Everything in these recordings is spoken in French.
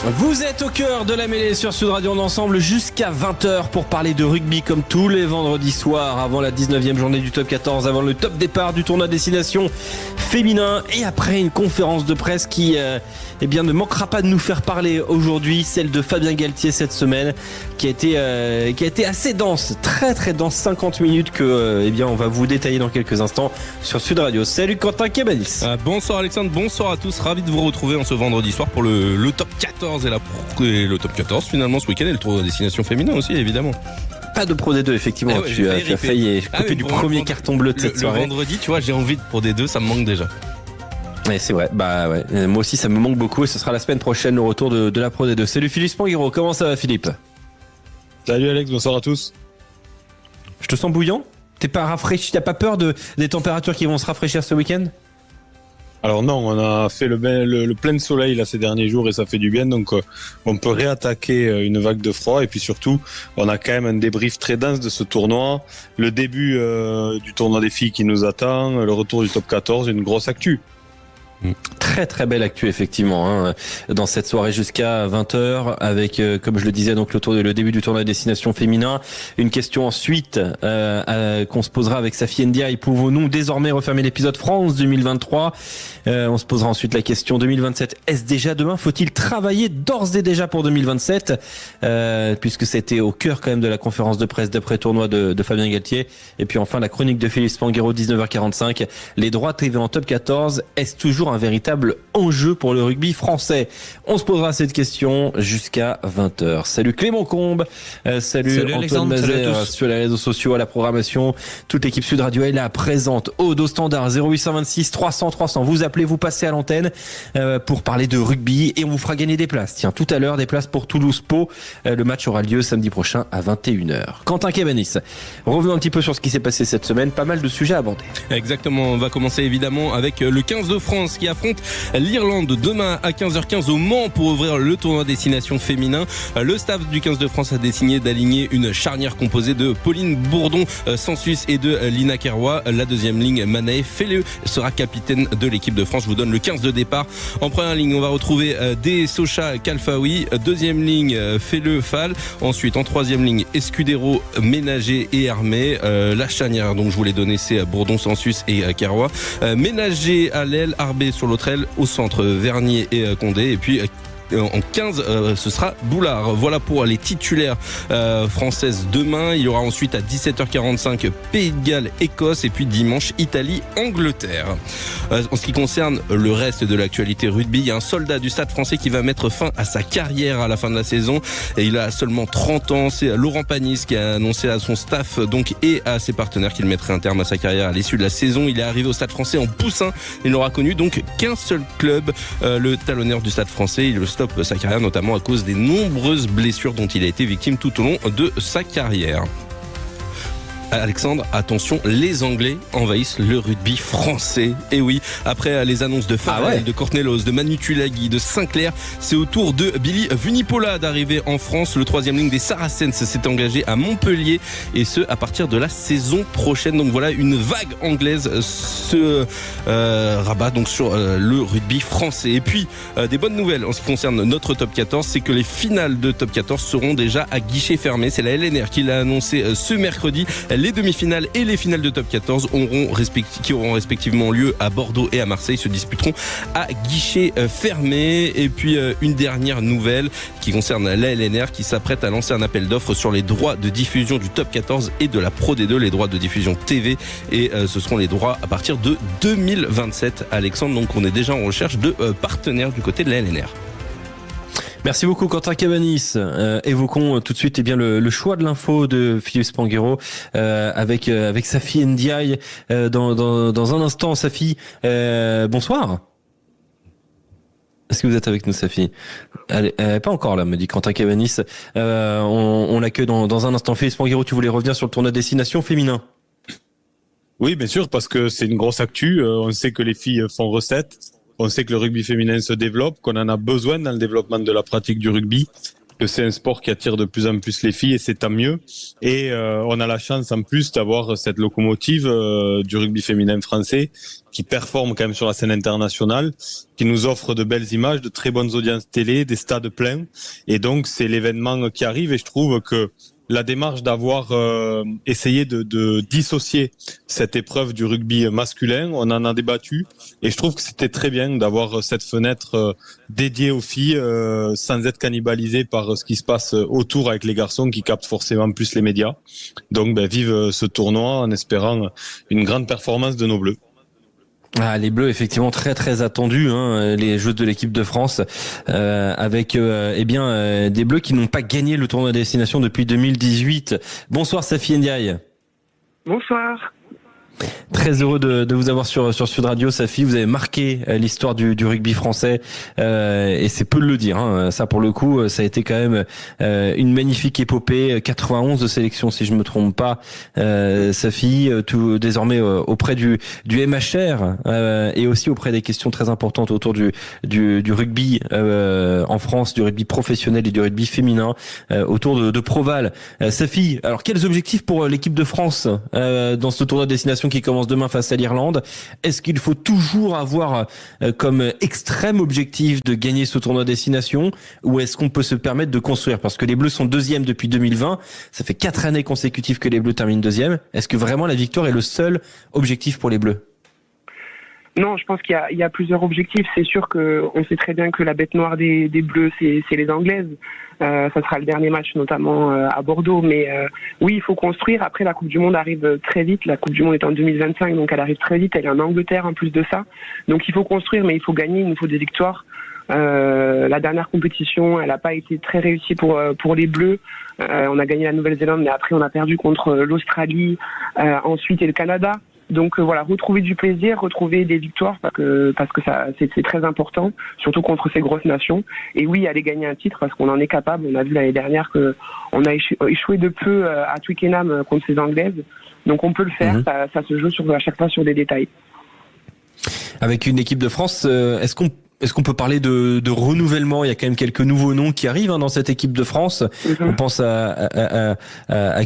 Vous êtes au cœur de la mêlée sur Sud Radio, on est ensemble jusqu'à 20h pour parler de rugby comme tous les vendredis soirs avant la 19e journée du top 14, avant le top départ du tournoi destination féminin et après une conférence de presse qui ne manquera pas de nous faire parler aujourd'hui, celle de Fabien Galthié cette semaine qui a été assez dense, très très dense, 50 minutes que on va vous détailler dans quelques instants sur Sud Radio. Salut Quentin Cabanis. Bonsoir Alexandre, bonsoir à tous, ravi de vous retrouver en ce vendredi soir pour le top 14 et le top 14 finalement ce week-end et le tour de destination féminin aussi évidemment. Pas de Pro D2 effectivement, tu as failli couper du premier carton bleu de cette soirée. Le vendredi tu vois j'ai envie de Pro D2, ça me manque déjà. Ouais, c'est vrai, moi aussi ça me manque beaucoup et ce sera la semaine prochaine le retour de la Pro D2. Salut Philippe Spanghero, comment ça va Philippe? Salut Alex, bonsoir à tous. Je te sens bouillant? T'es pas rafraîchi, t'as pas peur des températures qui vont se rafraîchir ce week-end? Alors non, on a fait le plein soleil là ces derniers jours et ça fait du bien, donc on peut réattaquer une vague de froid et puis surtout on a quand même un débrief très dense de ce tournoi, le début du tournoi des filles qui nous attend, le retour du top 14, une grosse actu. Très très belle actu effectivement dans cette soirée jusqu'à 20h avec comme je le disais donc le début du tournoi de destination féminin, une question ensuite qu'on se posera avec Safi Ndiaye, pouvons-nous désormais refermer l'épisode France 2023, on se posera ensuite la question 2027, est-ce déjà demain, faut-il travailler d'ores et déjà pour 2027 puisque c'était au cœur quand même de la conférence de presse d'après tournoi de Fabien Galthié, et puis enfin la chronique de Philippe Spanghero 19h45, les droits TV en top 14, est-ce toujours un véritable enjeu pour le rugby français? On se posera cette question jusqu'à 20h. Salut Clément Combe, salut Antoine Mazer sur les réseaux sociaux, à la programmation. Toute l'équipe Sud Radio est là, présente. Aude au standard 0826 300 300. Vous appelez, vous passez à l'antenne pour parler de rugby et on vous fera gagner des places. Tiens, tout à l'heure, des places pour Toulouse-Pau. Le match aura lieu samedi prochain à 21h. Quentin Cabanis, revenons un petit peu sur ce qui s'est passé cette semaine. Pas mal de sujets à aborder. Exactement, on va commencer évidemment avec le 15 de France qui affronte l'Irlande demain à 15h15 au Mans pour ouvrir le tournoi destination féminin. Le staff du 15 de France a décidé d'aligner une charnière composée de Pauline Bourdon Sansus et de Lina Kerroy. La deuxième ligne, Manae Felleux, sera capitaine de l'équipe de France. Je vous donne le 15 de départ. En première ligne, on va retrouver des Socha Kalfaoui. Deuxième ligne, Felleux Fall. Ensuite, en troisième ligne, Escudero, Ménager et Hermé. La charnière, donc je vous l'ai donné, c'est Bourdon Sansus et Kerroy. Ménager à l'aile, Arbé sur l'autre aile, au centre Vernier et Condé, et puis en 15 ce sera Boulard. Voilà pour les titulaires françaises demain. Il y aura ensuite à 17h45 Pays de Galles Écosse et puis dimanche Italie Angleterre. En ce qui concerne le reste de l'actualité rugby, il y a un soldat du Stade Français qui va mettre fin à sa carrière à la fin de la saison et il a seulement 30 ans, c'est Laurent Pagnis qui a annoncé à son staff donc et à ses partenaires qu'il mettrait un terme à sa carrière à l'issue de la saison. Il est arrivé au Stade Français en poussin, il n'aura connu donc qu'un seul club, le talonneur du Stade Français. Il stoppe sa carrière notamment à cause des nombreuses blessures dont il a été victime tout au long de sa carrière. Alexandre, attention, les Anglais envahissent le rugby français. Et oui, après les annonces de Farrell, de Courtney-Lawes, de Manu Tulagi, de Sinclair, c'est au tour de Billy Vunipola d'arriver en France. Le troisième ligne des Saracens s'est engagé à Montpellier et ce à partir de la saison prochaine. Donc voilà, une vague anglaise se rabat donc sur le rugby français. Et puis des bonnes nouvelles en ce qui concerne notre top 14, c'est que les finales de top 14 seront déjà à guichet fermé. C'est la LNR qui l'a annoncé ce mercredi. Les demi-finales et les finales de top 14 qui auront respectivement lieu à Bordeaux et à Marseille se disputeront à guichet fermé. Et puis une dernière nouvelle qui concerne la LNR qui s'apprête à lancer un appel d'offres sur les droits de diffusion du top 14 et de la Pro D2, les droits de diffusion TV, et ce seront les droits à partir de 2027. Alexandre, donc on est déjà en recherche de partenaires du côté de la LNR. Merci beaucoup Quentin Cabanis. Évoquons tout de suite le choix de l'info de Philippe Spanghero avec Safi Ndiaye dans un instant. Safi, bonsoir. Est-ce que vous êtes avec nous, Safi? Elle est pas encore là, me dit Quentin Cabanis. On l'accueille dans un instant. Philippe Spanghero, tu voulais revenir sur le tournoi destination féminin? Oui, bien sûr, parce que c'est une grosse actu. On sait que les filles font recette. On sait que le rugby féminin se développe, qu'on en a besoin dans le développement de la pratique du rugby. que c'est un sport qui attire de plus en plus les filles et c'est tant mieux. Et on a la chance en plus d'avoir cette locomotive du rugby féminin français qui performe quand même sur la scène internationale, qui nous offre de belles images, de très bonnes audiences télé, des stades pleins. Et donc c'est l'événement qui arrive et je trouve que la démarche d'avoir essayé de dissocier cette épreuve du rugby masculin, on en a débattu et je trouve que c'était très bien d'avoir cette fenêtre dédiée aux filles sans être cannibalisée par ce qui se passe autour avec les garçons qui captent forcément plus les médias. Donc vive ce tournoi en espérant une grande performance de nos Bleus. Ah, les Bleus effectivement très très attendus, hein, les joueuses de l'équipe de France, avec des Bleus qui n'ont pas gagné le tournoi de destination depuis 2018. Bonsoir Safi Ndiaye. Bonsoir. Très heureux de vous avoir sur Sud Radio, Safi. Vous avez marqué l'histoire du rugby français et c'est peu de le dire. Hein. Ça, pour le coup, ça a été quand même une magnifique épopée. 91 de sélection, si je me trompe pas, Safi. Tout désormais auprès du MHR et aussi auprès des questions très importantes autour du rugby en France, du rugby professionnel et du rugby féminin autour de Proval. Safi, alors quels objectifs pour l'équipe de France dans ce tournoi de destination qui commence demain face à l'Irlande? Est-ce qu'il faut toujours avoir comme extrême objectif de gagner ce tournoi destination ou est-ce qu'on peut se permettre de construire? Parce que les Bleus sont deuxièmes depuis 2020, ça fait 4 années consécutives que les Bleus terminent deuxième. Est-ce que vraiment la victoire est le seul objectif pour les Bleus? Non, je pense qu'il y a plusieurs objectifs. C'est sûr qu'on sait très bien que la bête noire des Bleus, c'est les Anglaises. Ça sera le dernier match, notamment à Bordeaux. Mais oui, il faut construire. Après, la Coupe du Monde arrive très vite. La Coupe du Monde est en 2025, donc elle arrive très vite. Elle est en Angleterre en plus de ça. Donc il faut construire, mais il faut gagner. Il nous faut des victoires. La dernière compétition, elle n'a pas été très réussie pour les Bleus. On a gagné la Nouvelle-Zélande, mais après on a perdu contre l'Australie, ensuite et le Canada. Donc voilà, retrouver du plaisir, retrouver des victoires parce que ça c'est très important, surtout contre ces grosses nations. Et oui, aller gagner un titre parce qu'on en est capable. On a vu l'année dernière que on a échoué de peu à Twickenham contre ces Anglaises. Donc on peut le faire. Ça se joue à chaque fois sur des détails. Avec une équipe de France, est-ce qu'on peut parler de renouvellement? Il y a quand même quelques nouveaux noms qui arrivent dans cette équipe de France. On pense à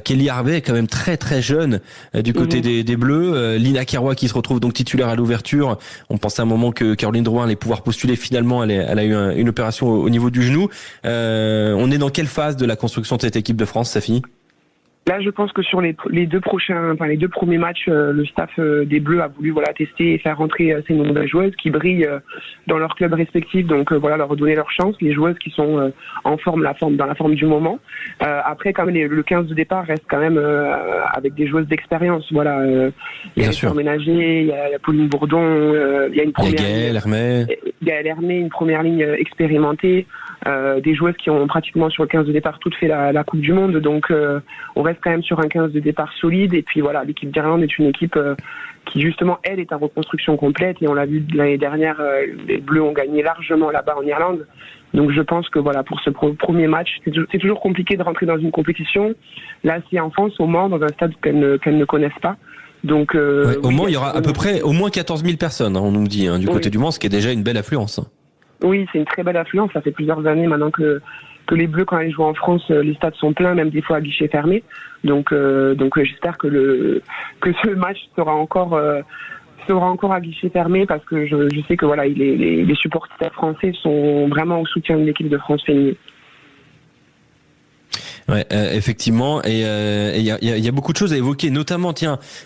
Kelly Harvey, quand même très très jeune du côté des Bleus. Lina Keroy qui se retrouve donc titulaire à l'ouverture. On pensait à un moment que Caroline Drouin allait pouvoir postuler. Finalement, elle a eu une opération au niveau du genou. On est dans quelle phase de la construction de cette équipe de France, Safi? Là, je pense que sur les deux premiers matchs, le staff des Bleus a voulu tester et faire rentrer ces nouvelles joueuses qui brillent dans leurs clubs respectifs. Donc leur donner leur chance, les joueuses qui sont en forme, dans la forme du moment. Après, quand même, le 15 de départ reste quand même avec des joueuses d'expérience. Il y a Esther Ménager, il y a Pauline Bourdon, il y a une première Gaëlle Hermé, une première ligne expérimentée. Des joueuses qui ont pratiquement sur le 15 de départ toutes fait la Coupe du Monde, donc on reste quand même sur un 15 de départ solide. Et puis voilà, l'équipe d'Irlande est une équipe qui justement elle est en reconstruction complète et on l'a vu l'année dernière, les Bleus ont gagné largement là-bas en Irlande. Donc je pense que pour ce premier match, c'est toujours compliqué de rentrer dans une compétition. Là c'est en France, au Mans, dans un stade qu'elles ne connaissent pas. Donc au Mans il y aura à peu près au moins 14 000 personnes, on nous dit, du côté du Mans, ce qui est déjà une belle affluence. Oui, c'est une très belle affluence. Ça fait plusieurs années maintenant que les Bleus, quand ils jouent en France, les stades sont pleins, même des fois à guichet fermé. Donc j'espère que ce match sera encore à guichet fermé parce que je sais que les supporters français sont vraiment au soutien de l'équipe de France féminine. Ouais, effectivement, et il y a beaucoup de choses à évoquer, notamment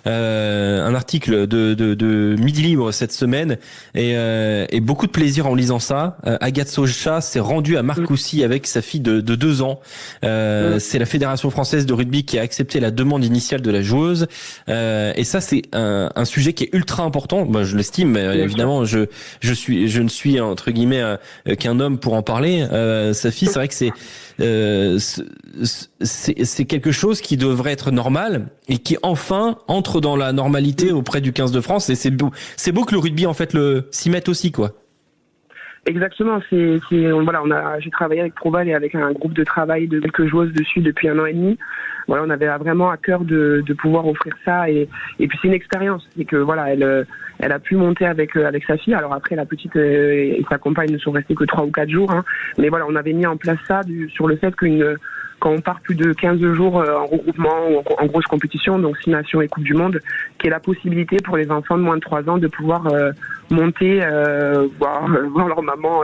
un article de Midi Libre cette semaine et beaucoup de plaisir en lisant ça. Agathe Socha s'est rendue à Marcoussis avec sa fille de 2 ans. C'est la Fédération française de rugby qui a accepté la demande initiale de la joueuse et ça c'est un sujet qui est ultra important. Moi je l'estime, mais évidemment je ne suis entre guillemets qu'un homme pour en parler. Sa fille, c'est vrai que c'est quelque chose qui devrait être normal et qui enfin entre dans la normalité auprès du 15 de France et c'est beau que le rugby en fait s'y mette aussi quoi. Exactement, j'ai travaillé avec Proval et avec un groupe de travail de quelques joueuses dessus depuis 1 an et demi. Voilà, on avait vraiment à cœur de pouvoir offrir ça et puis c'est une expérience. C'est que voilà, elle a pu monter avec sa fille. Alors après, la petite et sa compagne ne sont restés que 3 ou 4 jours, hein. Mais voilà, on avait mis en place ça sur le fait quand on part plus de 15 jours en regroupement ou en grosse compétition, donc 6 nations et Coupe du Monde, qui est la possibilité pour les enfants de moins de 3 ans de pouvoir monter, voir leur maman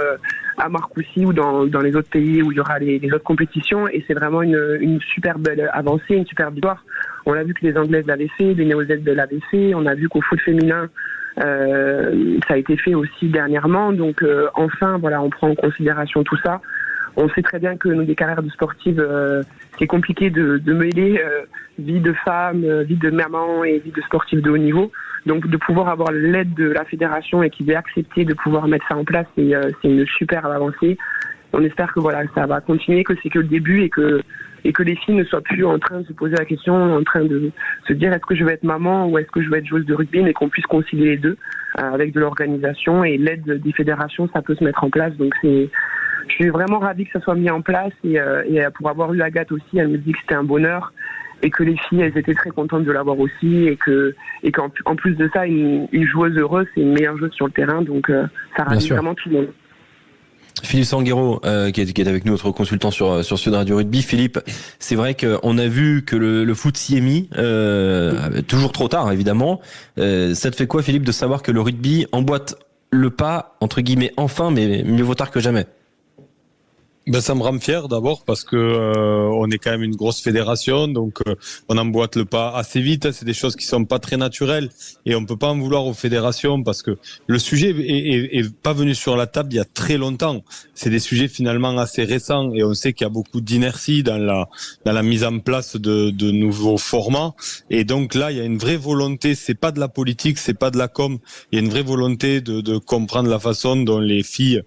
à Marcoussis ou dans les autres pays où il y aura les autres compétitions. Et c'est vraiment une super belle avancée, une super victoire. On a vu que les Anglaises l'avaient fait, les Néo-Zélandaises l'avaient fait. On a vu qu'au foot féminin, ça a été fait aussi dernièrement. Donc enfin, voilà, on prend en considération tout ça. On sait très bien que nous, des carrières de sportives, c'est compliqué de mêler vie de femme, vie de maman et vie de sportive de haut niveau. Donc de pouvoir avoir l'aide de la fédération et qu'ils aient accepté de pouvoir mettre ça en place, c'est une super avancée. On espère que voilà, ça va continuer, que c'est que le début et que les filles ne soient plus en train de se poser la question, en train de se dire est-ce que je vais être maman ou est-ce que je vais être joueuse de rugby, mais qu'on puisse concilier les deux avec de l'organisation et l'aide des fédérations, ça peut se mettre en place. Donc je suis vraiment ravie que ça soit mis en place et pour avoir eu Agathe aussi, elle me dit que c'était un bonheur et que les filles, elles étaient très contentes de l'avoir aussi et qu'en plus de ça, une joueuse heureuse, c'est une meilleure joueuse sur le terrain, donc ça ravit vraiment tout le monde. Philippe Sanguero, qui est avec nous, notre consultant sur Sud Radio Rugby. Philippe, c'est vrai qu'on a vu que le foot s'y est mis, toujours trop tard évidemment. Ça te fait quoi, Philippe, de savoir que le rugby emboîte le pas, entre guillemets, enfin, mais mieux vaut tard que jamais? Ben, ça me rend fier d'abord parce que on est quand même une grosse fédération, donc on emboîte le pas assez vite. C'est des choses qui sont pas très naturelles et on peut pas en vouloir aux fédérations parce que le sujet est pas venu sur la table il y a très longtemps. C'est des sujets finalement assez récents et on sait qu'il y a beaucoup d'inertie dans la mise en place de nouveaux formats. Et donc là, il y a une vraie volonté. C'est pas de la politique, c'est pas de la com. Il y a une vraie volonté de comprendre la façon dont les filles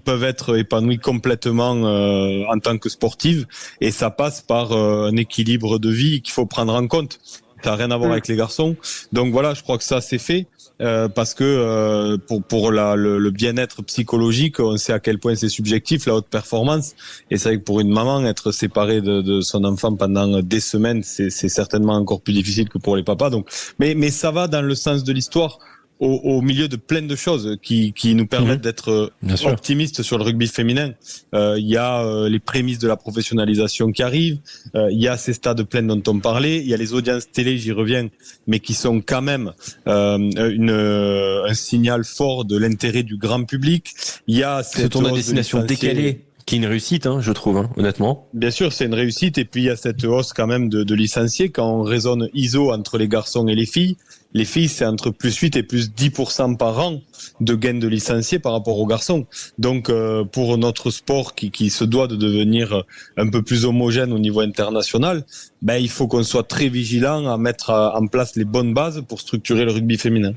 peuvent être épanouies complètement en tant que sportive, et ça passe par un équilibre de vie qu'il faut prendre en compte. Ça n'a rien à voir avec les garçons. Donc voilà, je crois que ça c'est fait parce que pour le bien-être psychologique, on sait à quel point c'est subjectif, la haute performance. Et c'est vrai que pour une maman, être séparée de son enfant pendant des semaines, c'est certainement encore plus difficile que pour les papas. Donc, mais ça va dans le sens de l'histoire. Au milieu de plein de choses qui nous permettent d'être optimistes sur le rugby féminin. Il y a les prémices de la professionnalisation qui arrivent, il y a ces stades pleins dont on parlait, il y a les audiences télé, j'y reviens, mais qui sont quand même un signal fort de l'intérêt du grand public. Il y a ce tournoi de destination décalé, qui est une réussite, je trouve, honnêtement. Bien sûr, c'est une réussite, et puis il y a cette hausse quand même de licenciés quand on raisonne ISO entre les garçons et les filles. Les filles, c'est entre plus 8 et plus 10% par an de gains de licenciés par rapport aux garçons. Donc, pour notre sport qui se doit de devenir un peu plus homogène au niveau international, ben, il faut qu'on soit très vigilant à mettre en place les bonnes bases pour structurer le rugby féminin.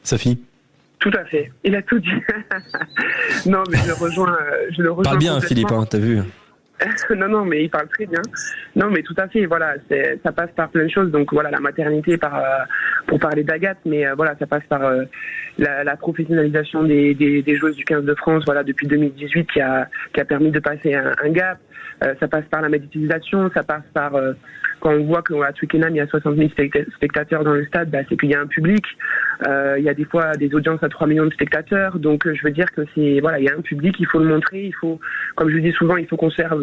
Safi? Tout à fait. Il a tout dit. Non, mais je le rejoins. Parle bien, Philippe, t'as vu? Non, mais il parle très bien. Non, mais tout à fait, voilà, ça passe par plein de choses. Donc voilà, la maternité pour parler d'Agathe, mais voilà, ça passe par la professionnalisation des joueuses du 15 de France, voilà, depuis 2018 qui a permis de passer un gap. Ça passe par la médiatisation, ça passe par quand on voit qu'à Twickenham il y a 60 000 spectateurs dans le stade, bah, c'est qu'il y a un public. Il y a des fois des audiences à 3 millions de spectateurs, donc je veux dire que il y a un public, il faut le montrer, il faut, comme je le dis souvent, il faut qu'on serve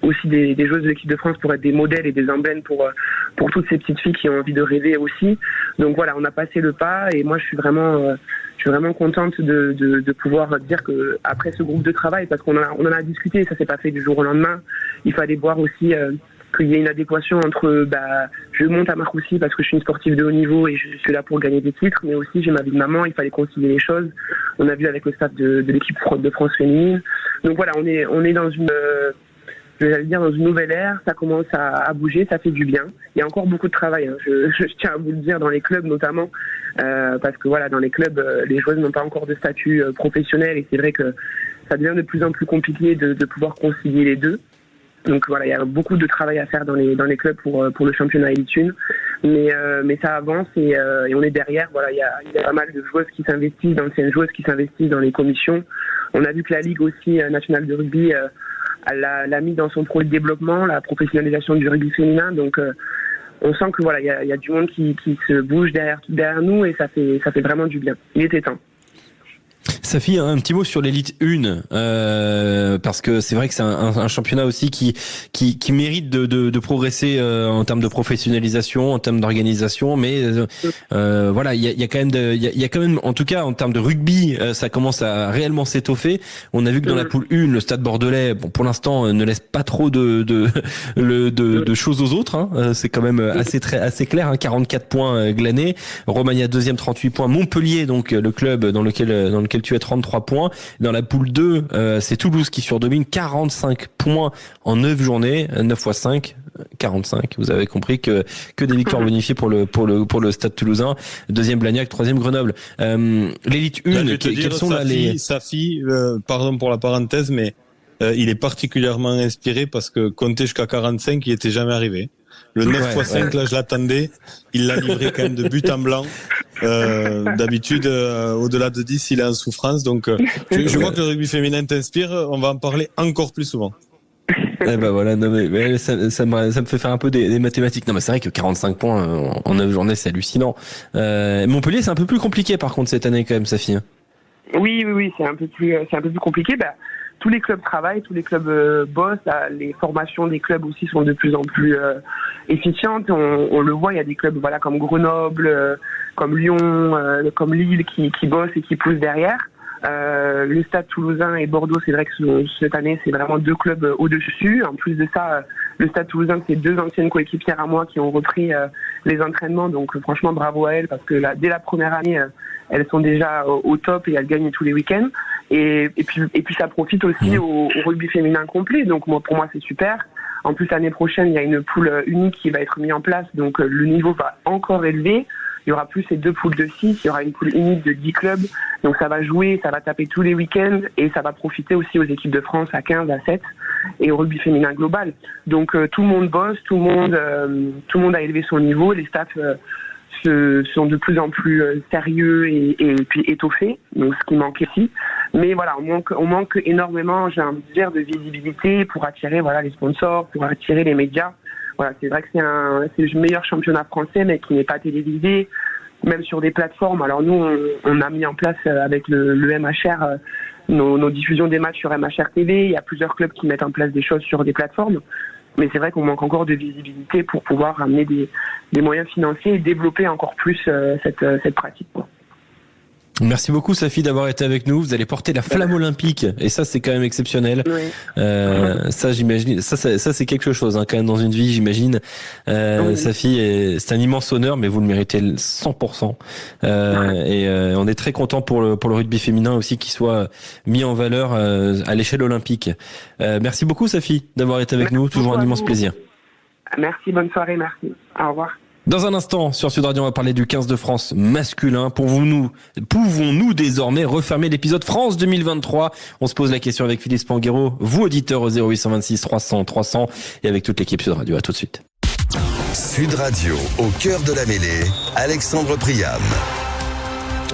aussi des joueuses de l'équipe de France pour être des modèles et des emblèmes pour toutes ces petites filles qui ont envie de rêver aussi. Donc voilà, on a passé le pas et moi je suis vraiment contente de pouvoir dire que après ce groupe de travail, parce qu'on en a discuté, ça s'est pas fait du jour au lendemain, il fallait voir aussi qu'il y ait une adéquation entre je monte à Marcoussis parce que je suis une sportive de haut niveau et je suis là pour gagner des titres, mais aussi j'ai ma vie de maman, il fallait concilier les choses. On a vu avec le staff de l'équipe de France féminine. Donc voilà, on est dans dans une nouvelle ère, ça commence à bouger, ça fait du bien. Il y a encore beaucoup de travail, je tiens à vous le dire, dans les clubs notamment, parce que voilà, dans les clubs, les joueuses n'ont pas encore de statut professionnel et c'est vrai que ça devient de plus en plus compliqué de pouvoir concilier les deux. Donc voilà, il y a beaucoup de travail à faire dans les clubs pour le championnat Elite 1. Mais ça avance et on est derrière. Voilà, il y a pas mal de joueuses qui s'investissent, d'anciennes joueuses qui s'investissent dans les commissions. On a vu que la Ligue aussi nationale de rugby elle l'a mis dans son projet de développement, la professionnalisation du rugby féminin. Donc on sent que voilà, il y a du monde qui se bouge derrière nous et ça fait vraiment du bien. Il était temps. Safi, un petit mot sur l'élite 1, parce que c'est vrai que c'est un championnat aussi qui mérite de progresser en termes de professionnalisation, en termes d'organisation, mais voilà, il y a quand même en tout cas en termes de rugby, ça commence à réellement s'étoffer. On a vu que dans la poule 1, le Stade Bordelais, bon, pour l'instant, ne laisse pas trop de choses aux autres. Hein. C'est quand même assez clair. Hein, 44 points glanés. Romagna 2e, 38 points. Montpellier, donc le club dans lequel tu as 33 points. Dans la poule 2, c'est Toulouse qui surdomine, 45 points en 9 journées, 9 x 5, 45. Vous avez compris que des victoires bonifiées pour le Stade Toulousain. 2e Blagnac, 3e Grenoble. L'élite 1, quels sont les Safi, pardon pour la parenthèse, mais il est particulièrement inspiré parce que compter jusqu'à 45, il était jamais arrivé. Le 9 x 5, là, je l'attendais. Il l'a livré quand même de but en blanc. D'habitude, au-delà de 10, il est en souffrance. Donc, je vois que le rugby féminin t'inspire. On va en parler encore plus souvent. Eh ben voilà, non mais ça me fait faire un peu des mathématiques. Non mais c'est vrai que 45 points en 9 journées, c'est hallucinant. Montpellier, c'est un peu plus compliqué par contre cette année quand même, Safi. Oui, c'est un peu plus compliqué. Tous les clubs travaillent, tous les clubs bossent. Les formations des clubs aussi sont de plus en plus efficientes. On le voit, il y a des clubs voilà comme Grenoble, comme Lyon, comme Lille qui bossent et qui poussent derrière. Le Stade Toulousain et Bordeaux, c'est vrai que cette année, c'est vraiment 2 clubs au-dessus. En plus de ça, le Stade Toulousain, c'est 2 anciennes coéquipières à moi qui ont repris les entraînements. Donc franchement, bravo à elles parce que dès la première année, elles sont déjà au top et elles gagnent tous les week-ends. Et puis ça profite aussi au rugby féminin complet. Donc pour moi, c'est super. En plus, l'année prochaine, il y a une poule unique qui va être mise en place. Donc le niveau va encore élever. Il y aura plus ces 2 poules de 6, il y aura une poule unique de 10 clubs. Donc ça va jouer, ça va taper tous les week-ends et ça va profiter aussi aux équipes de France à 15, à 7 et au rugby féminin global. Donc tout le monde bosse, tout le monde a élevé son niveau, les staffs sont de plus en plus sérieux et puis étoffés, donc ce qui manque ici. Mais voilà, on manque énormément, j'ai envie de dire, de visibilité pour attirer les sponsors, pour attirer les médias. Voilà, c'est vrai que c'est le meilleur championnat français, mais qui n'est pas télévisé, même sur des plateformes. Alors nous, on a mis en place avec le MHR nos diffusions des matchs sur MHR TV. Il y a plusieurs clubs qui mettent en place des choses sur des plateformes. Mais c'est vrai qu'on manque encore de visibilité pour pouvoir amener des moyens financiers et développer encore plus cette pratique. Merci beaucoup Safi d'avoir été avec nous. Vous allez porter la flamme olympique et ça c'est quand même exceptionnel. Oui. Ça j'imagine, ça c'est quelque chose quand même dans une vie j'imagine. Oui. Safi, c'est un immense honneur mais vous le méritez 100%. Et on est très content pour le rugby féminin aussi qui soit mis en valeur à l'échelle olympique. Merci beaucoup Safi d'avoir été avec nous. Toujours un immense plaisir. Merci, bonne soirée, merci. Au revoir. Dans un instant, sur Sud Radio, on va parler du 15 de France masculin. Pouvons-nous désormais refermer l'épisode France 2023? On se pose la question avec Philippe Spanghero, vous auditeur au 0826 300 300 et avec toute l'équipe Sud Radio. À tout de suite. Sud Radio, au cœur de la mêlée, Alexandre Priam.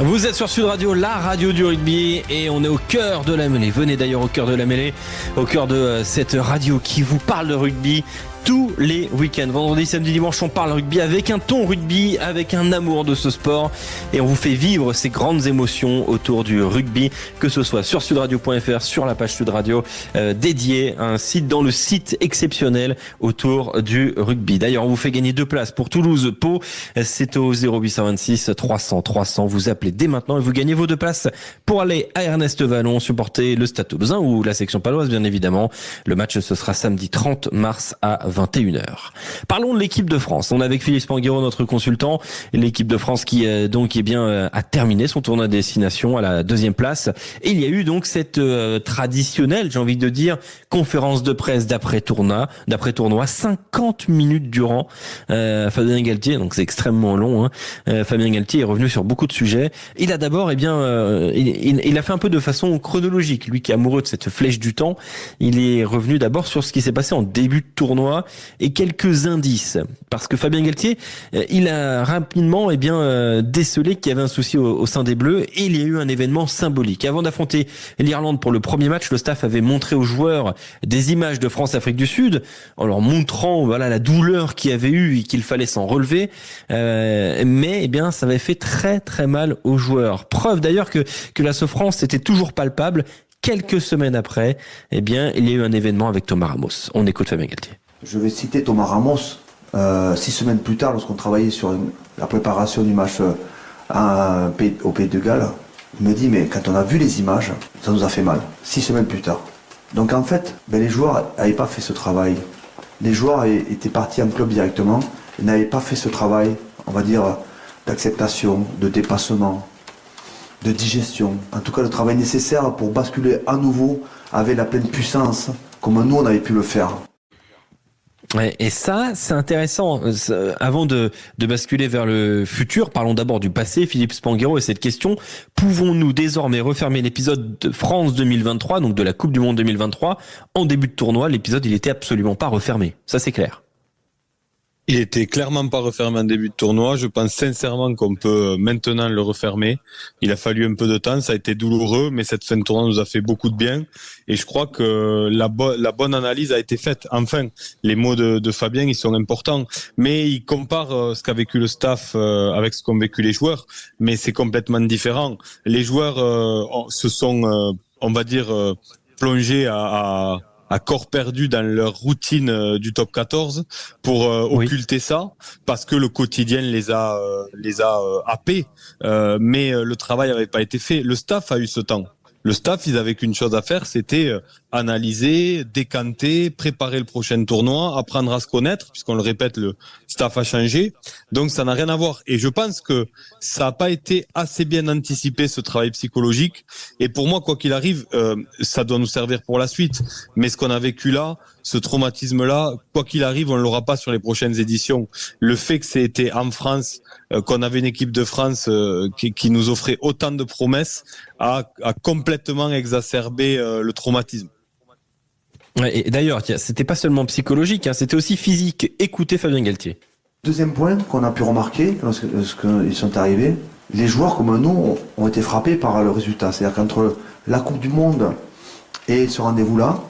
Vous êtes sur Sud Radio, la radio du rugby, et on est au cœur de la mêlée. Venez d'ailleurs au cœur de la mêlée, au cœur de cette radio qui vous parle de rugby tous les week-ends. Vendredi, samedi, dimanche, on parle rugby avec un ton rugby, avec un amour de ce sport, et on vous fait vivre ces grandes émotions autour du rugby, que ce soit sur sudradio.fr, sur la page Sud Radio dédiée, un site dans le site exceptionnel autour du rugby. D'ailleurs, on vous fait gagner 2 places pour Toulouse-Pau. C'est au 0826 300 300. Vous appelez dès maintenant et vous gagnez vos 2 places pour aller à Ernest Vallon supporter le Stade Toulousain ou la section paloise, bien évidemment. Le match, ce sera samedi 30 mars à 21h. Parlons de l'équipe de France. On est avec Philippe Spanghero, notre consultant. L'équipe de France qui donc a terminé son tournoi de destination à la 2e place. Et il y a eu donc cette traditionnelle, j'ai envie de dire, conférence de presse d'après-tournoi, 50 minutes durant. Fabien Galthier, donc c'est extrêmement long. Fabien Galthier est revenu sur beaucoup de sujets. Il a d'abord, il a fait un peu de façon chronologique. Lui qui est amoureux de cette flèche du temps, il est revenu d'abord sur ce qui s'est passé en début de tournoi et quelques indices. Parce que Fabien Galthier, il a rapidement décelé qu'il y avait un souci au sein des Bleus et il y a eu un événement symbolique. Avant d'affronter l'Irlande pour le premier match, le staff avait montré aux joueurs des images de France-Afrique du Sud en leur montrant la douleur qu'il y avait eu et qu'il fallait s'en relever. Mais ça avait fait très très mal aux joueurs. Preuve d'ailleurs que la souffrance était toujours palpable. Quelques semaines après, il y a eu un événement avec Thomas Ramos. On écoute Fabien Galthier. Je vais citer Thomas Ramos. 6 semaines plus tard, lorsqu'on travaillait sur la préparation du match au Pays de Galles, il me dit, mais quand on a vu les images, ça nous a fait mal. 6 semaines plus tard. Donc en fait, les joueurs n'avaient pas fait ce travail. Les joueurs étaient partis en club directement et n'avaient pas fait ce travail, on va dire, d'acceptation, de dépassement, de digestion. En tout cas, le travail nécessaire pour basculer à nouveau avec la pleine puissance, comme nous on avait pu le faire. Ouais, et ça, c'est intéressant. Avant de basculer vers le futur, parlons d'abord du passé. Philippe Spanghero et cette question: pouvons-nous désormais refermer l'épisode de France 2023, donc de la Coupe du Monde 2023, en début de tournoi? L'épisode, il était absolument pas refermé. Ça, c'est clair. Il était clairement pas refermé en début de tournoi. Je pense sincèrement qu'on peut maintenant le refermer. Il a fallu un peu de temps, ça a été douloureux, mais cette fin de tournoi nous a fait beaucoup de bien. Et je crois que la bonne analyse a été faite. Enfin, les mots de Fabien, ils sont importants. Mais il compare ce qu'a vécu le staff avec ce qu'ont vécu les joueurs. Mais c'est complètement différent. Les joueurs se sont, on va dire, plongés à corps perdu dans leur routine du top 14 pour occulter ça, parce que le quotidien les a happés, mais le travail n'avait pas été fait. Le staff a eu ce temps. Le staff, ils avaient qu'une chose à faire, c'était analyser, décanter, préparer le prochain tournoi, apprendre à se connaître, puisqu'on le répète, le staff a changé. Donc ça n'a rien à voir. Et je pense que ça n'a pas été assez bien anticipé, ce travail psychologique. Et pour moi, quoi qu'il arrive, ça doit nous servir pour la suite. Mais ce qu'on a vécu là, ce traumatisme-là, quoi qu'il arrive, on ne l'aura pas sur les prochaines éditions. Le fait que c'était en France, qu'on avait une équipe de France qui nous offrait autant de promesses, a complètement exacerbé le traumatisme. Ouais, et d'ailleurs, c'était pas seulement psychologique, c'était aussi physique. Écoutez Fabien Galthier. Deuxième point qu'on a pu remarquer lorsqu'ils sont arrivés, les joueurs comme nous ont été frappés par le résultat. C'est-à-dire qu'entre la Coupe du Monde et ce rendez-vous-là,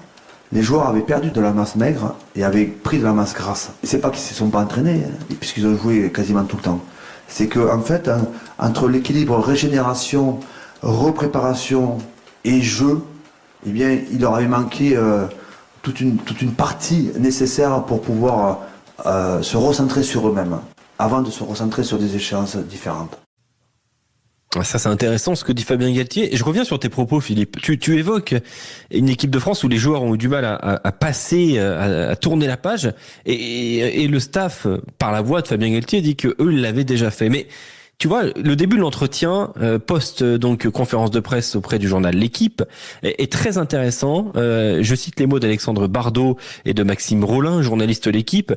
les joueurs avaient perdu de la masse maigre et avaient pris de la masse grasse. Et c'est pas qu'ils ne se sont pas entraînés, puisqu'ils ont joué quasiment tout le temps. C'est que en fait, entre l'équilibre régénération, repréparation et jeu, il leur avait manqué toute une partie nécessaire pour pouvoir se recentrer sur eux-mêmes, avant de se recentrer sur des échéances différentes. Ça, c'est intéressant ce que dit Fabien Galthier. Et je reviens sur tes propos, Philippe. Tu évoques une équipe de France où les joueurs ont eu du mal à passer, à tourner la page. Et le staff, par la voix de Fabien Galthier, dit que eux, ils l'avaient déjà fait. Mais tu vois, le début de l'entretien, donc conférence de presse auprès du journal L'Équipe, est très intéressant. Je cite les mots d'Alexandre Bardot et de Maxime Rollin, journaliste L'Équipe,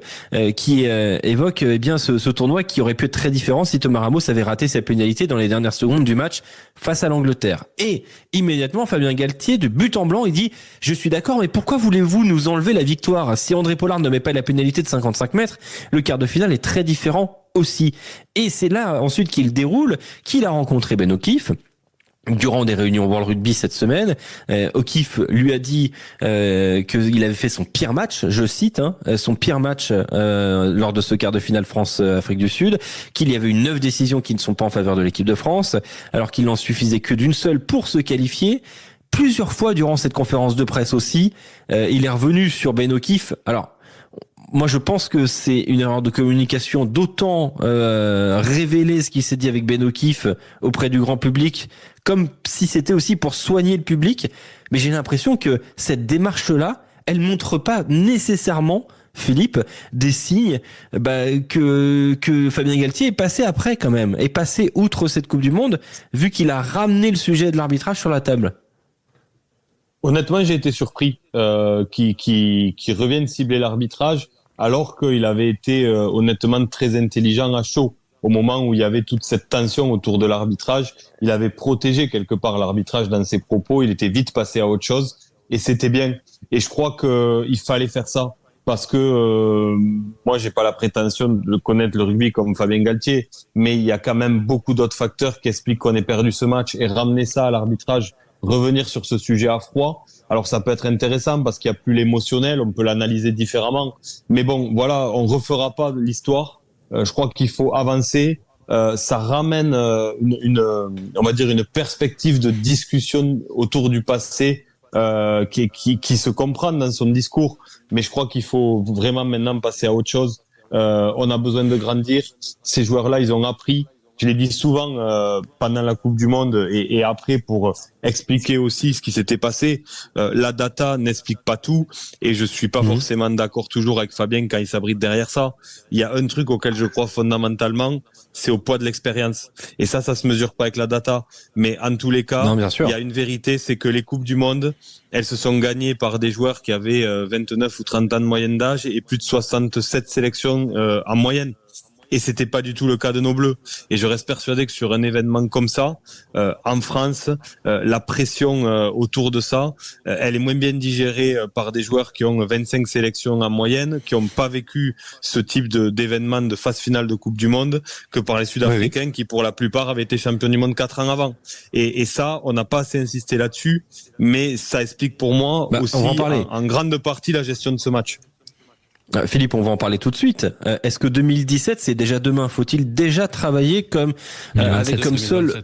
qui évoque ce tournoi qui aurait pu être très différent si Thomas Ramos avait raté sa pénalité dans les dernières secondes du match face à l'Angleterre. Et immédiatement, Fabien Galthier, de but en blanc, il dit « Je suis d'accord, mais pourquoi voulez-vous nous enlever la victoire? Si André Pollard ne met pas la pénalité de 55 mètres, le quart de finale est très différent aussi. » Et c'est là ensuite qu'il déroule qu'il a rencontré Ben O'Keefe durant des réunions World Rugby cette semaine. O'Keefe lui a dit qu'il avait fait son pire match, je cite, son pire match lors de ce quart de finale France-Afrique du Sud, qu'il y avait eu 9 décisions qui ne sont pas en faveur de l'équipe de France, alors qu'il n'en suffisait que d'une seule pour se qualifier. Plusieurs fois durant cette conférence de presse aussi, il est revenu sur Ben O'Keefe. Alors, moi, je pense que c'est une erreur de communication d'autant révéler ce qui s'est dit avec Ben O'Keefe auprès du grand public, comme si c'était aussi pour soigner le public. Mais j'ai l'impression que cette démarche-là, elle montre pas nécessairement Philippe, des signes que Fabien Galtier est passé après quand même, est passé outre cette Coupe du Monde, vu qu'il a ramené le sujet de l'arbitrage sur la table. Honnêtement, j'ai été surpris qu'il revienne cibler l'arbitrage, alors qu'il avait été honnêtement très intelligent à chaud. Au moment où il y avait toute cette tension autour de l'arbitrage, il avait protégé quelque part l'arbitrage dans ses propos, il était vite passé à autre chose, et c'était bien. Et je crois qu'il fallait faire ça, parce que moi, j'ai pas la prétention de connaître le rugby comme Fabien Galtier, mais il y a quand même beaucoup d'autres facteurs qui expliquent qu'on ait perdu ce match, et ramener ça à l'arbitrage, revenir sur ce sujet à froid. Alors ça peut être intéressant parce qu'il n'y a plus l'émotionnel, on peut l'analyser différemment. Mais bon, voilà, on refera pas l'histoire. Je crois qu'il faut avancer. Ça ramène on va dire une perspective de discussion autour du passé qui se comprend dans son discours. Mais je crois qu'il faut vraiment maintenant passer à autre chose. On a besoin de grandir. Ces joueurs-là, ils ont appris. Je l'ai dit souvent pendant la Coupe du Monde et après pour expliquer aussi ce qui s'était passé. La data n'explique pas tout et je suis pas forcément d'accord toujours avec Fabien quand il s'abrite derrière ça. Il y a un truc auquel je crois fondamentalement, c'est au poids de l'expérience. Et ça se mesure pas avec la data. Mais en tous les cas, il y a une vérité, c'est que les Coupes du Monde, elles se sont gagnées par des joueurs qui avaient 29 ou 30 ans de moyenne d'âge et plus de 67 sélections en moyenne. Et c'était pas du tout le cas de nos Bleus. Et je reste persuadé que sur un événement comme ça, en France, la pression autour de ça, elle est moins bien digérée par des joueurs qui ont 25 sélections en moyenne, qui n'ont pas vécu ce type d'événement de phase finale de Coupe du Monde, que par les Sud-Africains qui, pour la plupart, avaient été champions du monde 4 ans avant. Et ça, on n'a pas assez insisté là-dessus, mais ça explique pour moi aussi en grande partie la gestion de ce match. Philippe, on va en parler tout de suite. Est-ce que 2017, c'est déjà demain? Faut-il déjà travailler comme avec comme seul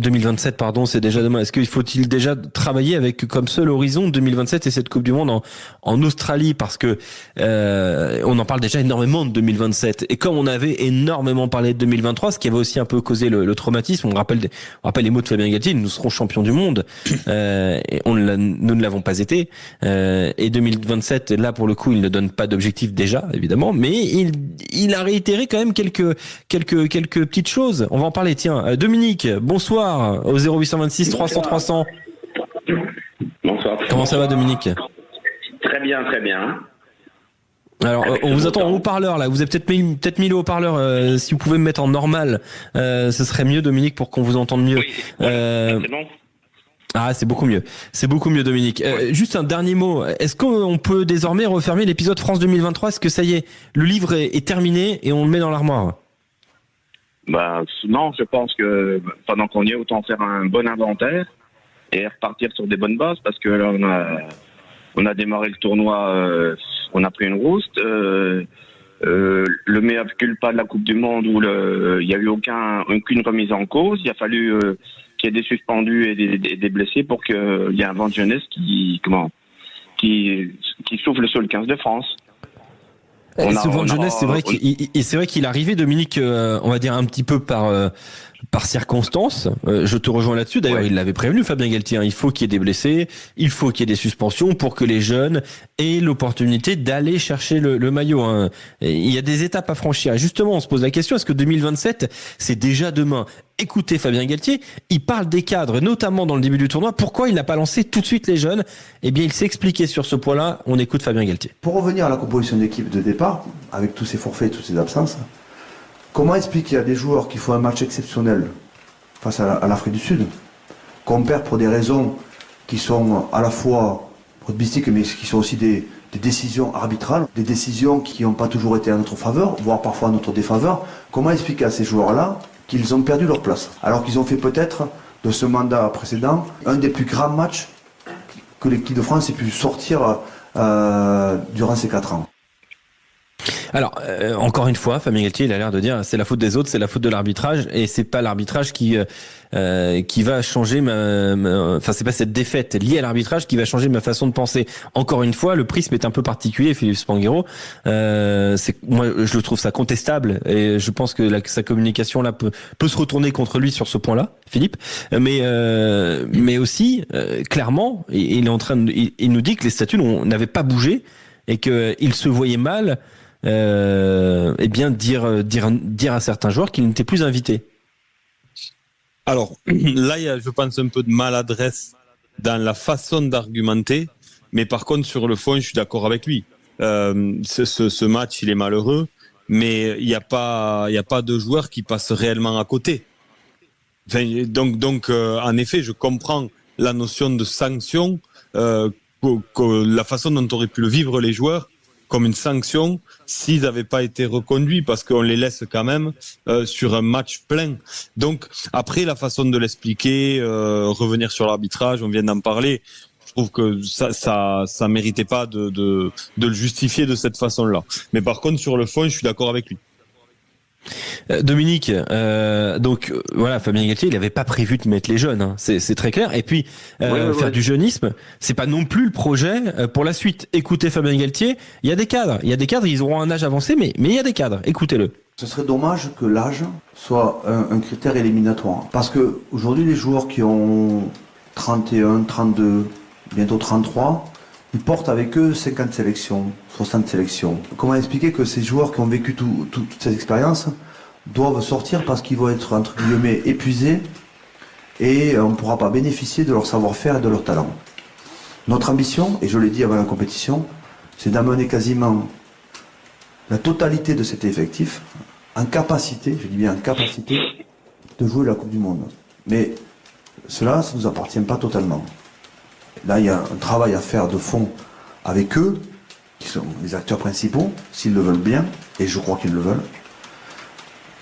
2027, pardon, c'est déjà demain. Est-ce qu'il faut-il déjà travailler avec comme seul horizon 2027 et cette Coupe du Monde en Australie, parce que on en parle déjà énormément de 2027, et comme on avait énormément parlé de 2023, ce qui avait aussi un peu causé le traumatisme. On rappelle les mots de Fabien Galtier: nous serons champions du monde, et nous ne l'avons pas été. Et 2027, là pour le coup, il ne donne pas d'objectif déjà, évidemment, mais il a réitéré quand même quelques petites choses. On va en parler. Tiens, Dominique, bonsoir. Au 0826 300 300. Bonsoir. Comment ça va, Dominique? Très bien, très bien. Alors, on vous attend en haut-parleur là. Vous avez peut-être mis le haut-parleur. Si vous pouvez me mettre en normal, ce serait mieux, Dominique, pour qu'on vous entende mieux. Oui, c'est bon. Ah, c'est beaucoup mieux. C'est beaucoup mieux, Dominique. Juste un dernier mot. Est-ce qu'on peut désormais refermer l'épisode France 2023? Est-ce que ça y est, le livre est terminé et on le met dans l'armoire? Non, je pense que pendant qu'on y est, autant faire un bon inventaire et repartir sur des bonnes bases, parce que là, on a démarré le tournoi, on a pris une rouste. Le mea culpa de la Coupe du Monde où il y a eu aucune remise en cause. Il a fallu qu'il y ait des suspendus et des blessés pour qu'il y ait un vent de jeunesse qui souffle sur le 15 de France. Ce vent de jeunesse, c'est vrai qu'il est arrivé, Dominique, on va dire un petit peu par circonstance. Je te rejoins là-dessus. D'ailleurs, il l'avait prévenu, Fabien Galtier. Il faut qu'il y ait des blessés, il faut qu'il y ait des suspensions pour que les jeunes aient l'opportunité d'aller chercher le maillot. Il y a des étapes à franchir. Et justement, on se pose la question, est-ce que 2027, c'est déjà demain? Écoutez Fabien Galtier, il parle des cadres, notamment dans le début du tournoi. Pourquoi il n'a pas lancé tout de suite les jeunes? Eh bien, il s'est expliqué sur ce point-là. On écoute Fabien Galtier. Pour revenir à la composition d'équipe de départ, avec tous ces forfaits et toutes ces absences, comment expliquer à des joueurs qui font un match exceptionnel face à l'Afrique du Sud, qu'on perd pour des raisons qui sont à la fois rugbystiques, mais qui sont aussi des décisions arbitrales, des décisions qui n'ont pas toujours été à notre faveur, voire parfois à notre défaveur? Comment expliquer à ces joueurs-là qu'ils ont perdu leur place, alors qu'ils ont fait peut-être de ce mandat précédent un des plus grands matchs que l'équipe de France ait pu sortir durant ces 4 ans? Alors, encore une fois, Fabien Galtier, il a l'air de dire c'est la faute des autres, c'est la faute de l'arbitrage, et c'est pas l'arbitrage qui va changer enfin, c'est pas cette défaite liée à l'arbitrage qui va changer ma façon de penser. Encore une fois, le prisme est un peu particulier, Philippe Spanghero. Moi, je le trouve ça contestable, et je pense que sa communication là peut se retourner contre lui sur ce point-là, Philippe. Mais aussi, clairement, il nous dit que les statuts n'avaient pas bougé. et qu'il se voyait mal, eh bien dire à certains joueurs qu'ils n'étaient plus invités. Alors là, il y a, je pense, un peu de maladresse dans la façon d'argumenter, mais par contre sur le fond, je suis d'accord avec lui. Ce match, il est malheureux, mais il n'y a pas de joueurs qui passent réellement à côté. Enfin, donc, en effet, je comprends la notion de sanction, la façon dont auraient pu le vivre les joueurs comme une sanction s'ils n'avaient pas été reconduits, parce qu'on les laisse quand même sur un match plein. Donc après, la façon de l'expliquer, revenir sur l'arbitrage, on vient d'en parler. Je trouve que ça méritait pas de le justifier de cette façon-là. Mais par contre, sur le fond, je suis d'accord avec lui. Dominique, donc voilà, Fabien Galtier, il n'avait pas prévu de mettre les jeunes, hein, c'est très clair. Et puis faire du jeunisme, c'est pas non plus le projet pour la suite. Écoutez Fabien Galtier, il y a des cadres, ils auront un âge avancé, mais il y a des cadres. Écoutez-le. Ce serait dommage que l'âge soit un critère éliminatoire, parce que aujourd'hui les joueurs qui ont 31, 32, bientôt 33. Ils portent avec eux 50 sélections, 60 sélections. Comment expliquer que ces joueurs qui ont vécu toute cette expérience doivent sortir parce qu'ils vont être, entre guillemets, épuisés et on ne pourra pas bénéficier de leur savoir-faire et de leur talent. Notre ambition, et je l'ai dit avant la compétition, c'est d'amener quasiment la totalité de cet effectif en capacité, je dis bien en capacité, de jouer la Coupe du Monde. Mais cela, ça ne nous appartient pas totalement. Là, il y a un travail à faire de fond avec eux, qui sont les acteurs principaux, s'ils le veulent bien, et je crois qu'ils le veulent.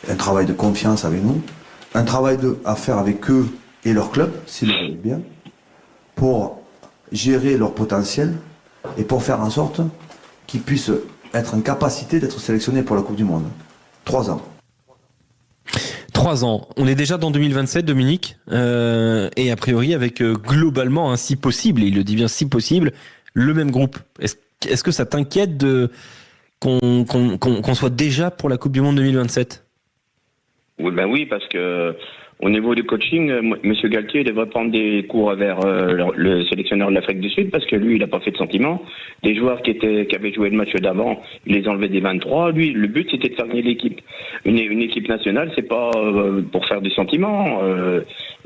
Un travail de confiance avec nous, un travail à faire avec eux et leur club, s'ils le veulent bien, pour gérer leur potentiel et pour faire en sorte qu'ils puissent être en capacité d'être sélectionnés pour la Coupe du Monde. 3 ans. 3 ans. On est déjà dans 2027, Dominique, et a priori avec globalement, si possible, et il le dit bien si possible, le même groupe. Est-ce que ça t'inquiète qu'on soit déjà pour la Coupe du Monde 2027 ? Oui, parce que au niveau du coaching, Monsieur Galtier devrait prendre des cours vers le sélectionneur de l'Afrique du Sud, parce que lui, il n'a pas fait de sentiments. Les joueurs qui avaient joué le match d'avant, il les enlevait des 23. Lui, le but, c'était de faire gagner l'équipe. Une équipe nationale, c'est pas pour faire des sentiments.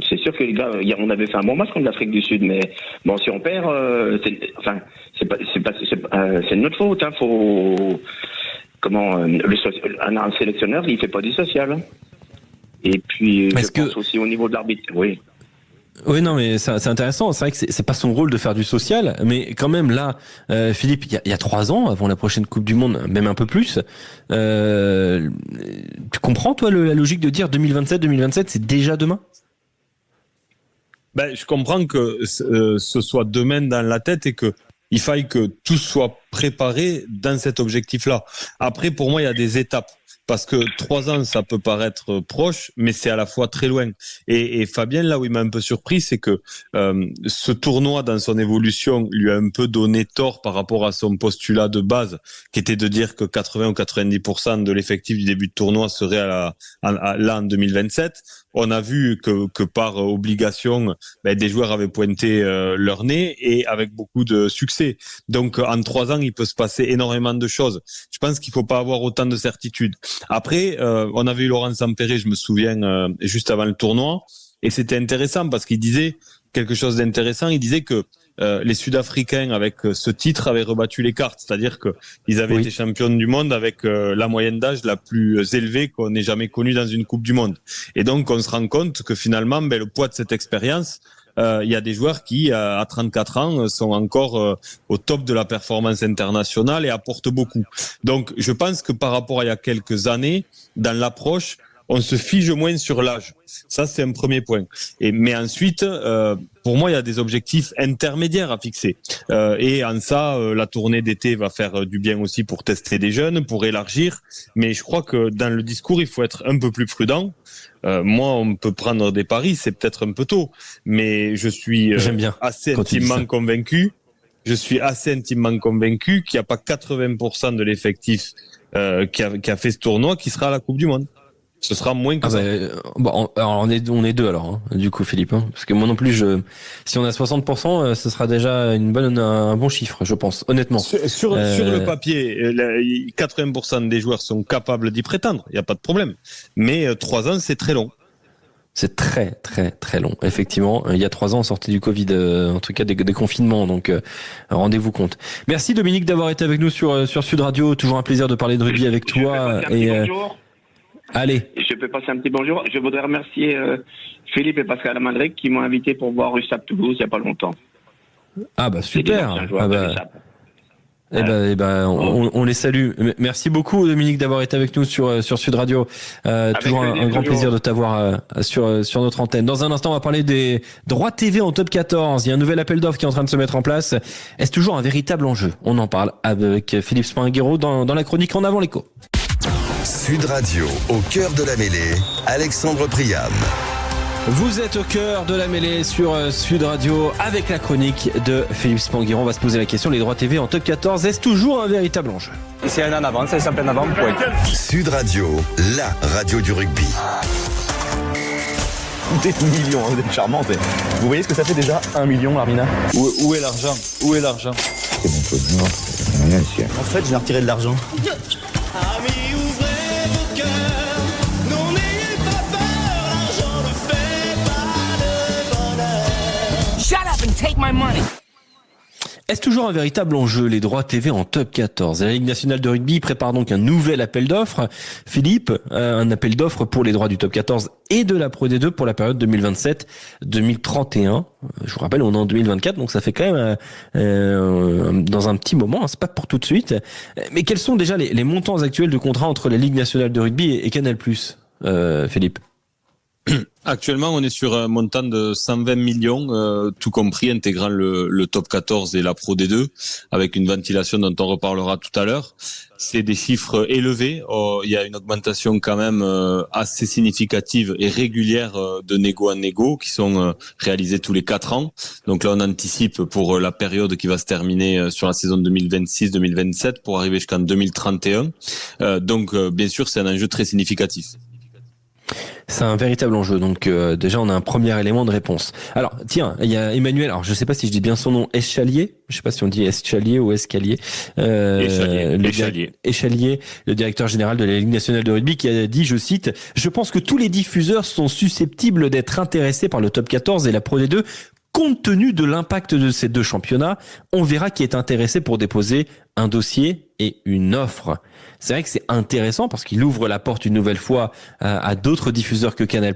C'est sûr que les gars, on avait fait un bon match contre l'Afrique du Sud, mais bon, si on perd, c'est de notre faute. Hein, un sélectionneur, il fait pas du social. Hein. Et puis, je pense aussi au niveau de l'arbitre, oui. Oui, non, mais c'est intéressant. C'est vrai que c'est pas son rôle de faire du social, mais quand même là, Philippe, il y a 3 ans, avant la prochaine Coupe du Monde, même un peu plus. Tu comprends, toi, la logique de dire 2027, c'est déjà demain ? Je comprends que ce soit demain dans la tête et que il faille que tout soit préparé dans cet objectif-là. Après, pour moi, il y a des étapes. Parce que 3 ans, ça peut paraître proche, mais c'est à la fois très loin. Et Fabien, là où il m'a un peu surpris, c'est que ce tournoi, dans son évolution, lui a un peu donné tort par rapport à son postulat de base, qui était de dire que 80 ou 90% de l'effectif du début de tournoi serait là en 2027. On a vu que par obligation, des joueurs avaient pointé leur nez et avec beaucoup de succès. Donc en 3 ans, il peut se passer énormément de choses. Je pense qu'il faut pas avoir autant de certitudes. Après, on avait eu Laurent Sampéré, je me souviens, juste avant le tournoi, et c'était intéressant parce qu'il disait quelque chose d'intéressant. Il disait que les Sud-Africains, avec ce titre, avaient rebattu les cartes. C'est-à-dire qu'ils avaient été champions du monde avec la moyenne d'âge la plus élevée qu'on ait jamais connue dans une Coupe du Monde. Et donc, on se rend compte que finalement, le poids de cette expérience, il y a des joueurs qui, à 34 ans, sont encore au top de la performance internationale et apportent beaucoup. Donc, je pense que par rapport à il y a quelques années, dans l'approche, on se fige moins sur l'âge. Ça, c'est un premier point. Mais ensuite, pour moi, il y a des objectifs intermédiaires à fixer. Et en ça, la tournée d'été va faire du bien aussi pour tester des jeunes, pour élargir. Mais je crois que dans le discours, il faut être un peu plus prudent. Moi, on peut prendre des paris, c'est peut-être un peu tôt. Mais je suis assez intimement convaincu. Je suis assez intimement convaincu qu'il n'y a pas 80% de l'effectif qui a fait ce tournoi qui sera à la Coupe du Monde. Ce sera moins que ça. Alors on est deux alors, hein, du coup Philippe, hein, parce que moi non plus, si on a 60%, ce sera déjà un bon chiffre, je pense, honnêtement. Sur le papier, 80% des joueurs sont capables d'y prétendre, il n'y a pas de problème. Mais 3 ans, c'est très long. C'est très très très long, effectivement. Il y a 3 ans, on sortait du Covid, en tout cas des confinements, donc rendez-vous compte. Merci Dominique d'avoir été avec nous sur Sud Radio. Toujours un plaisir de parler de rugby avec toi. Bonjour. Allez. Je peux passer un petit bonjour. Je voudrais remercier Philippe et Pascal Amalric qui m'ont invité pour voir USAP Toulouse il n'y a pas longtemps. Ah bah super. On les salue. Merci beaucoup Dominique d'avoir été avec nous sur Sud Radio. Toujours un grand plaisir de t'avoir sur notre antenne. Dans un instant, on va parler des droits TV en top 14. Il y a un nouvel appel d'offres qui est en train de se mettre en place. Est-ce toujours un véritable enjeu? On en parle avec Philippe Spinguero dans la chronique En avant l'écho. Sud Radio, au cœur de la mêlée, Alexandre Priam. Vous êtes au cœur de la mêlée sur Sud Radio avec la chronique de Philippe Spinguero. On va se poser la question, les droits TV en top 14, est-ce toujours un véritable enjeu? C'est un en avant, c'est simple en avant. Ouais. Sud Radio, la radio du rugby. Des millions, vous êtes charmante. Vous voyez ce que ça fait déjà 1 million, Armina? Où est l'argent? Où est l'argent? C'est mon pognon, c'est rien ici. En fait, j'ai retiré de l'argent. Amis, ouvrez vos cœurs, non n'ayez pas peur, l'argent ne fait pas le bonheur. Shut up and take my money. Est-ce toujours un véritable enjeu, les droits TV en top 14? La Ligue nationale de rugby prépare donc un nouvel appel d'offres. Philippe, un appel d'offres pour les droits du top 14 et de la Pro D2 pour la période 2027-2031. Je vous rappelle, on est en 2024, donc ça fait quand même dans un petit moment, hein, c'est pas pour tout de suite. Mais quels sont déjà les montants actuels de contrat entre la Ligue nationale de rugby et Canal+, Philippe? Actuellement, on est sur un montant de 120 millions, tout compris, intégrant le top 14 et la Pro D2, avec une ventilation dont on reparlera tout à l'heure. C'est des chiffres élevés. Il y a une augmentation quand même assez significative et régulière de négo en négo, qui sont réalisés tous les 4 ans. Donc là, on anticipe pour la période qui va se terminer sur la saison 2026-2027 pour arriver jusqu'en 2031. Donc, bien sûr, c'est un enjeu très significatif. C'est un véritable enjeu, donc déjà on a un premier élément de réponse. Alors tiens, il y a Emmanuel, alors je sais pas si je dis bien son nom, Eschalier, je sais pas si on dit Eschalier ou Escalier, Eschalier, le directeur général de la Ligue nationale de rugby, qui a dit, je cite, « Je pense que tous les diffuseurs sont susceptibles d'être intéressés par le top 14 et la Pro D2, compte tenu de l'impact de ces deux championnats. On verra qui est intéressé pour déposer un dossier et une offre. » C'est vrai que c'est intéressant parce qu'il ouvre la porte une nouvelle fois à d'autres diffuseurs que Canal+,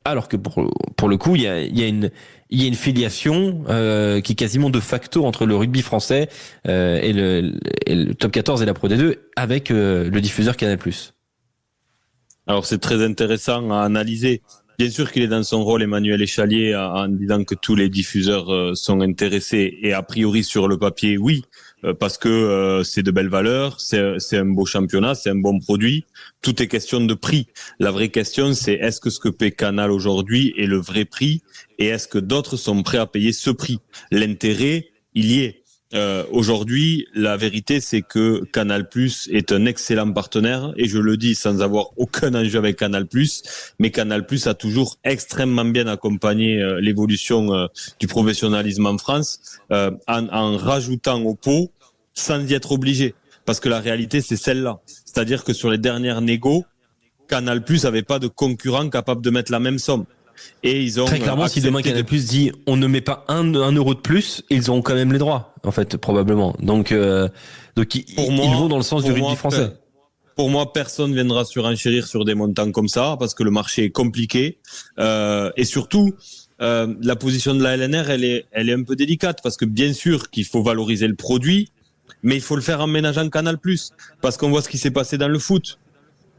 alors que pour le coup, il y a une filiation qui est quasiment de facto entre le rugby français et le top 14 et la Pro D2 avec le diffuseur Canal+. Alors c'est très intéressant à analyser. Bien sûr qu'il est dans son rôle, Emmanuel Eschalier, en disant que tous les diffuseurs sont intéressés, et a priori sur le papier, oui, parce que c'est de belles valeurs, c'est un beau championnat, c'est un bon produit. Tout est question de prix. La vraie question, c'est est-ce que ce que paie Canal aujourd'hui est le vrai prix, et est-ce que d'autres sont prêts à payer ce prix? L'intérêt, il y est. Aujourd'hui, la vérité, c'est que Canal+ est un excellent partenaire, et je le dis sans avoir aucun enjeu avec Canal+, mais Canal+ a toujours extrêmement bien accompagné l'évolution du professionnalisme en France, en rajoutant au pot sans y être obligé. Parce que la réalité, c'est celle-là. C'est-à-dire que sur les dernières négos, Canal+ n'avait pas de concurrent capable de mettre la même somme. Et ils ont très clairement, si demain Canal+ dit on ne met pas un euro de plus, ils auront quand même les droits, en fait, probablement. Donc ils vont dans le sens du rugby français. Pour moi, personne viendra surenchérir sur des montants comme ça, parce que le marché est compliqué. Et surtout, la position de la LNR, elle est un peu délicate, parce que bien sûr qu'il faut valoriser le produit, mais il faut le faire en ménageant Canal+, parce qu'on voit ce qui s'est passé dans le foot.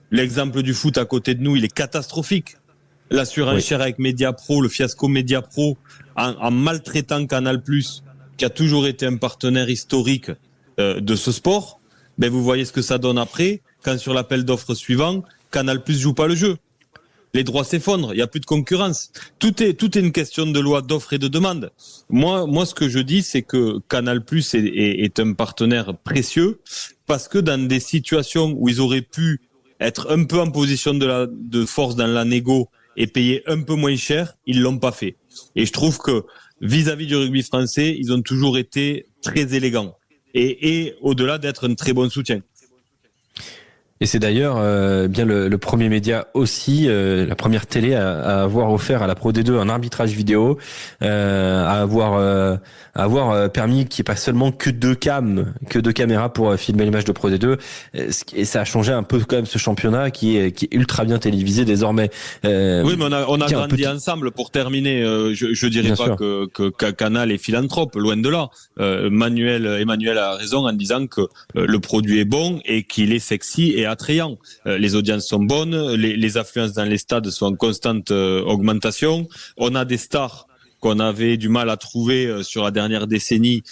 L'exemple du foot à côté de nous, il est catastrophique. La surenchère avec Mediapro, le fiasco Mediapro, en maltraitant Canal+, qui a toujours été un partenaire historique de ce sport, ben vous voyez ce que ça donne après, quand sur l'appel d'offres suivant, Canal+ joue pas le jeu. Les droits s'effondrent, il n'y a plus de concurrence. Tout est une question de loi d'offre et de demande. Moi, ce que je dis, c'est que Canal+ est un partenaire précieux, parce que dans des situations où ils auraient pu être un peu en position de force dans la négo et payer un peu moins cher, ils l'ont pas fait. Et je trouve que vis-à-vis du rugby français, ils ont toujours été très élégants et au-delà d'être un très bon soutien. Et c'est d'ailleurs bien le premier média aussi, la première télé à avoir offert à la Pro D2 un arbitrage vidéo, à avoir permis qu'il n'y ait pas seulement que deux caméras pour filmer les matchs de Pro D2. Et ça a changé un peu quand même ce championnat qui est ultra bien télévisé désormais. Oui, mais on a grandi ensemble. Pour terminer, je dirais bien pas que Canal est philanthrope, loin de là. Emmanuel a raison en disant que le produit est bon et qu'il est sexy et attrayant. Les audiences sont bonnes, les affluences dans les stades sont en constante augmentation. On a des stars qu'on avait du mal à trouver sur la dernière décennie,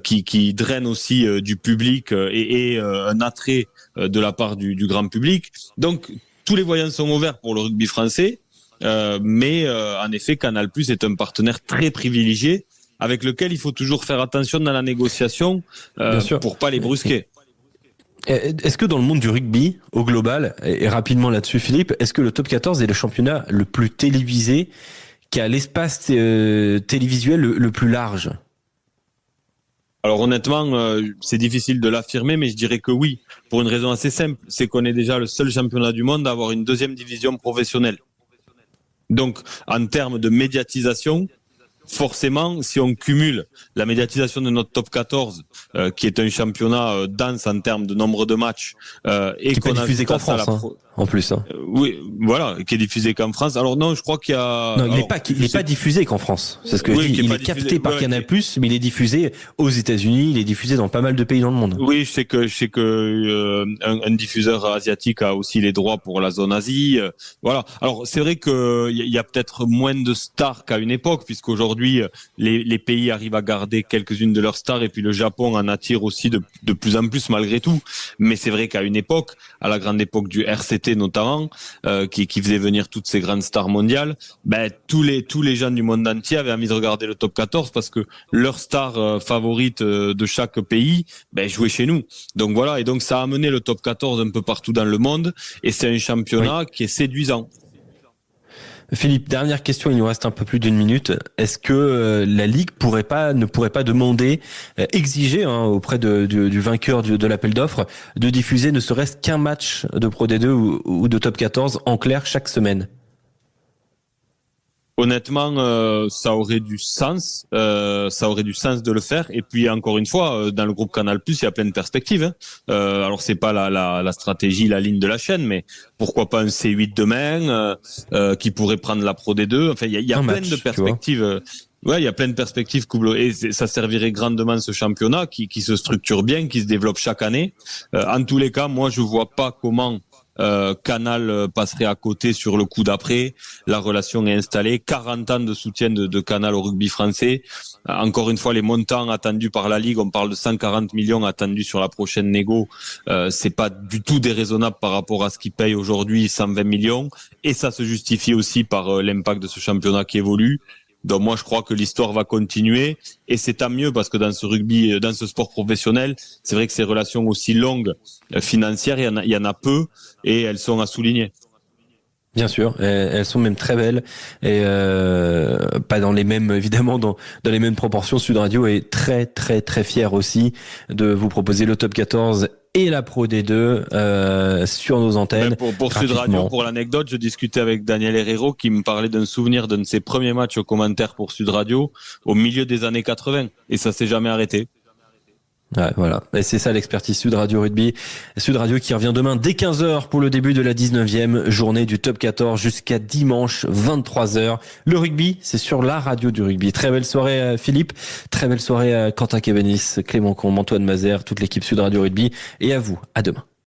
qui drainent aussi du public et un attrait de la part du grand public. Donc tous les voyants sont ouverts pour le rugby français, mais en effet Canal+ est un partenaire très privilégié avec lequel il faut toujours faire attention dans la négociation pour pas les brusquer. Est-ce que dans le monde du rugby, au global, et rapidement là-dessus Philippe, est-ce que le top 14 est le championnat le plus télévisé, qui a l'espace télévisuel le plus large? Alors honnêtement, c'est difficile de l'affirmer, mais je dirais que oui, pour une raison assez simple, c'est qu'on est déjà le seul championnat du monde à avoir une deuxième division professionnelle. Donc en termes de médiatisation, forcément, si on cumule la médiatisation de notre top 14, qui est un championnat dense en termes de nombre de matchs, et qui qu'on n'est diffusé qu'en France, en plus. Oui, voilà, qui est diffusé qu'en France. Alors non, je crois qu'il y a. Non, il n'est pas diffusé qu'en France. C'est ce que je dis. Il est capté par Canal+, mais il est diffusé aux États-Unis. Il est diffusé dans pas mal de pays dans le monde. Oui, je sais que un diffuseur asiatique a aussi les droits pour la zone Asie. Voilà. Alors c'est vrai que il y a peut-être moins de stars qu'à une époque, puisqu'aujourd'hui les pays arrivent à garder quelques-unes de leurs stars, et puis le Japon en attire aussi de plus en plus malgré tout. Mais c'est vrai qu'à une époque, à la grande époque du RCT notamment, qui faisait venir toutes ces grandes stars mondiales, tous les gens du monde entier avaient envie de regarder le top 14 parce que leur star favorite de chaque pays jouait chez nous. Donc voilà, et donc ça a amené le top 14 un peu partout dans le monde, et c'est un championnat qui est séduisant. Philippe, dernière question, il nous reste un peu plus d'une minute. Est-ce que la Ligue ne pourrait pas demander, exiger auprès du vainqueur de l'appel d'offres de diffuser ne serait-ce qu'un match de Pro D2 ou de Top 14 en clair chaque semaine? Honnêtement, ça aurait du sens de le faire. Et puis encore une fois, dans le groupe Canal+, il y a plein de perspectives. Alors c'est pas la stratégie, la ligne de la chaîne, mais pourquoi pas un C8 demain qui pourrait prendre la Pro D2. Enfin, il y a plein de perspectives. Ouais, il y a plein de perspectives, et ça servirait grandement ce championnat qui se structure bien, qui se développe chaque année. En tous les cas, moi je vois pas comment Canal passerait à côté sur le coup d'après. La relation est installée. 40 ans de soutien de Canal au rugby français. Encore une fois, les montants attendus par la Ligue, on parle de 140 millions attendus sur la prochaine négo. C'est pas du tout déraisonnable par rapport à ce qu'ils payent aujourd'hui, 120 millions. Et ça se justifie aussi par l'impact de ce championnat qui évolue. Donc moi je crois que l'histoire va continuer, et c'est tant mieux parce que dans ce rugby, dans ce sport professionnel, c'est vrai que ces relations aussi longues financières, il y en a peu, et elles sont à souligner. Bien sûr, elles sont même très belles, et pas dans les mêmes, évidemment, dans les mêmes proportions. Sud Radio est très très très fier aussi de vous proposer le top 14 et la Pro D2 sur nos antennes. Pour Sud Radio, pour l'anecdote, je discutais avec Daniel Herrero qui me parlait d'un souvenir d'un de ses premiers matchs au commentaire pour Sud Radio au milieu des années 80, et ça s'est jamais arrêté. Ouais, voilà. Et c'est ça l'expertise Sud Radio Rugby. Sud Radio qui revient demain dès 15h pour le début de la 19e journée du top 14 jusqu'à dimanche 23h. Le rugby, c'est sur la radio du rugby. Très belle soirée Philippe, très belle soirée Quentin Kévenis, Clément Combe, Antoine Mazer, toute l'équipe Sud Radio Rugby, et à vous, à demain.